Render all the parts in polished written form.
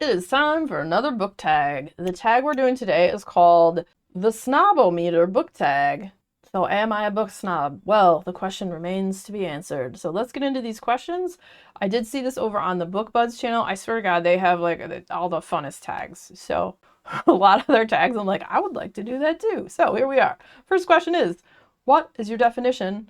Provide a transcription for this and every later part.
It is time for another book tag. The tag we're doing today is called the Snob-O-Meter Book Tag. So am I a book snob? Well, the question remains to be answered. So let's get into these questions. I did see this over on the BookBuds channel. I swear to God, they have like all the funnest tags. So a lot of their tags, I'm like, I would like to do that too. So here we are. First question is, what is your definition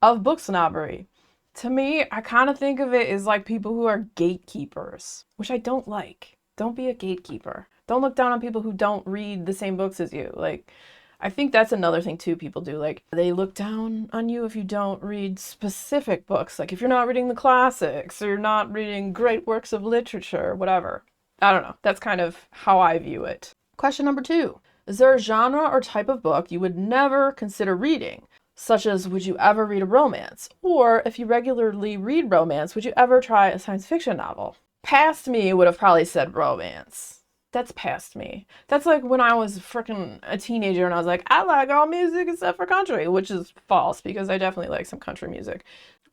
of book snobbery? To me, I kind of think of it as like people who are gatekeepers, which I don't like. Don't be a gatekeeper. Don't look down on people who don't read the same books as you. Like, I think that's another thing too people do. Like, they look down on you if you don't read specific books. Like, if you're not reading the classics or you're not reading great works of literature, whatever. I don't know. That's kind of how I view it. Question number 2. Is there a genre or type of book you would never consider reading? Such as, would you ever read a romance? Or if you regularly read romance, would you ever try a science fiction novel? Past me would have probably said romance. That's past me. That's like when I was freaking a teenager and I was like, I like all music except for country, which is false because I definitely like some country music,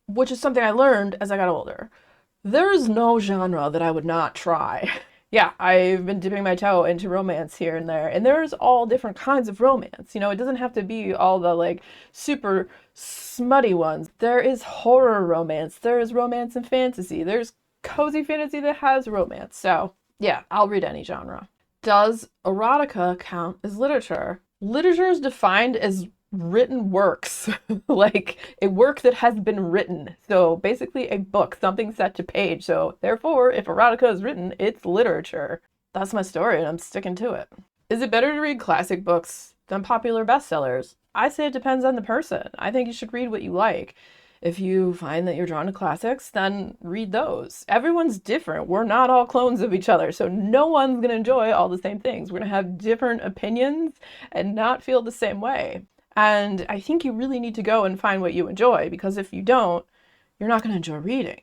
which is something I learned as I got older. There is no genre that I would not try. Yeah, I've been dipping my toe into romance here and there, and there's all different kinds of romance. You know, it doesn't have to be all the like super smutty ones. There is horror romance, there is romance and fantasy, there's cozy fantasy that has romance. So, yeah, I'll read any genre. Does erotica count as literature? Literature is defined as written works, like a work that has been written. So basically a book, something set to page. So therefore, if erotica is written, it's literature. That's my story and I'm sticking to it. Is it better to read classic books than popular bestsellers? I say it depends on the person. I think you should read what you like. If you find that you're drawn to classics, then read those. Everyone's different. We're not all clones of each other, so no one's going to enjoy all the same things. We're going to have different opinions and not feel the same way. And I think you really need to go and find what you enjoy, because if you don't, you're not going to enjoy reading.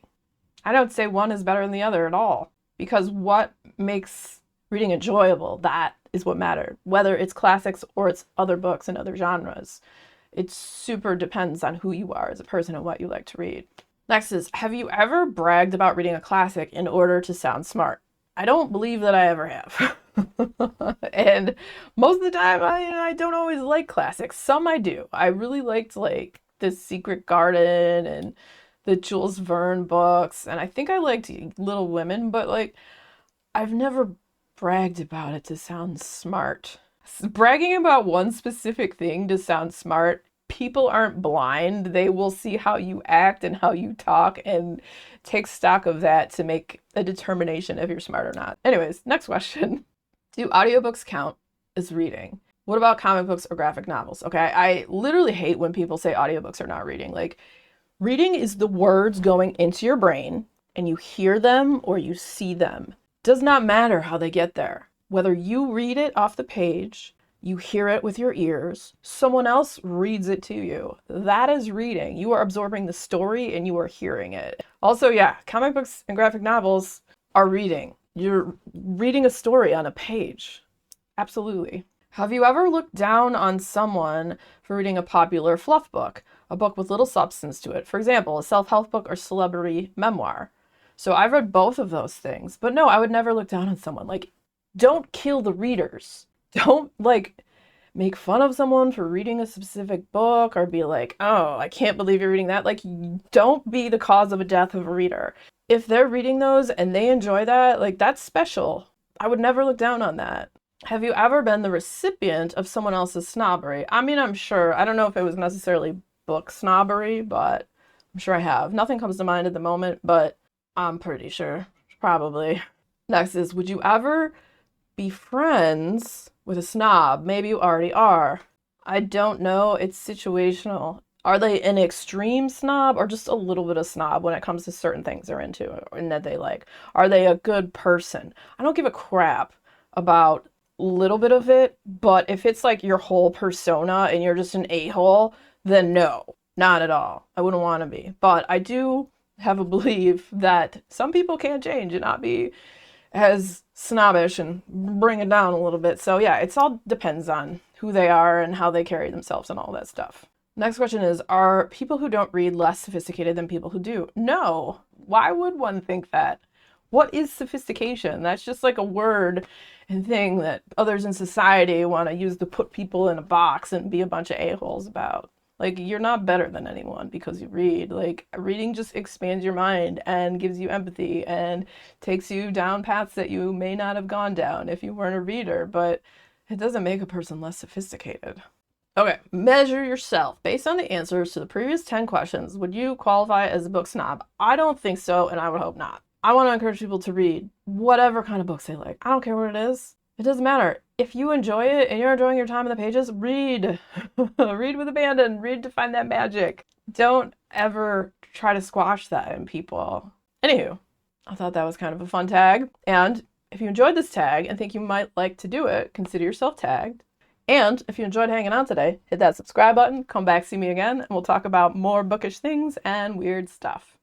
I don't say one is better than the other at all, because what makes reading enjoyable, that is what matters, whether it's classics or it's other books and other genres. It super depends on who you are as a person and what you like to read. Next is, have you ever bragged about reading a classic in order to sound smart? I don't believe that I ever have. And most of the time, I don't always like classics. Some I do. I really liked like The Secret Garden and the Jules Verne books, and I think I liked Little Women, but like I've never bragged about it to sound smart. Bragging about one specific thing to sound smart, people aren't blind. They will see how you act and how you talk and take stock of that to make a determination if you're smart or not. Anyways, next question. Do audiobooks count as reading? What about comic books or graphic novels? Okay, I literally hate when people say audiobooks are not reading. Like, reading is the words going into your brain and you hear them or you see them. Does not matter how they get there. Whether you read it off the page, you hear it with your ears, someone else reads it to you. That is reading. You are absorbing the story and you are hearing it. Also, yeah, comic books and graphic novels are reading. You're reading a story on a page. Absolutely. Have you ever looked down on someone for reading a popular fluff book, a book with little substance to it? For example, a self-help book or celebrity memoir. So I've read both of those things, but no, I would never look down on someone. Like, don't kill the readers. Don't like make fun of someone for reading a specific book or be like, oh, I can't believe you're reading that. Like, don't be the cause of a death of a reader. If they're reading those and they enjoy that, like, that's special. I would never look down on that. Have you ever been the recipient of someone else's snobbery? I mean, I'm sure. I don't know if it was necessarily book snobbery, but I'm sure I have. Nothing comes to mind at the moment, but I'm pretty sure. Probably. Next is, would you ever be friends with a snob? Maybe you already are. I don't know. It's situational. Are they an extreme snob or just a little bit of snob when it comes to certain things they're into and that they like? Are they a good person? I don't give a crap about a little bit of it, but if it's like your whole persona and you're just an a-hole, then no, not at all. I wouldn't want to be. But I do have a belief that some people can change and not be as snobbish and bring it down a little bit. So yeah, it's all depends on who they are and how they carry themselves and all that stuff. Next question is, are people who don't read less sophisticated than people who do? No. Why would one think that? What is sophistication? That's just like a word and thing that others in society want to use to put people in a box and be a bunch of a-holes about. Like, you're not better than anyone because you read. Like, reading just expands your mind and gives you empathy and takes you down paths that you may not have gone down if you weren't a reader, but it doesn't make a person less sophisticated. Okay, measure yourself. Based on the answers to the previous 10 questions, would you qualify as a book snob? I don't think so, and I would hope not. I want to encourage people to read whatever kind of books they like. I don't care what it is. It doesn't matter. If you enjoy it and you're enjoying your time in the pages, read. Read with abandon. Read to find that magic. Don't ever try to squash that in people. Anywho, I thought that was kind of a fun tag. And if you enjoyed this tag and think you might like to do it, consider yourself tagged. And if you enjoyed hanging out today, hit that subscribe button, come back, see me again, and we'll talk about more bookish things and weird stuff.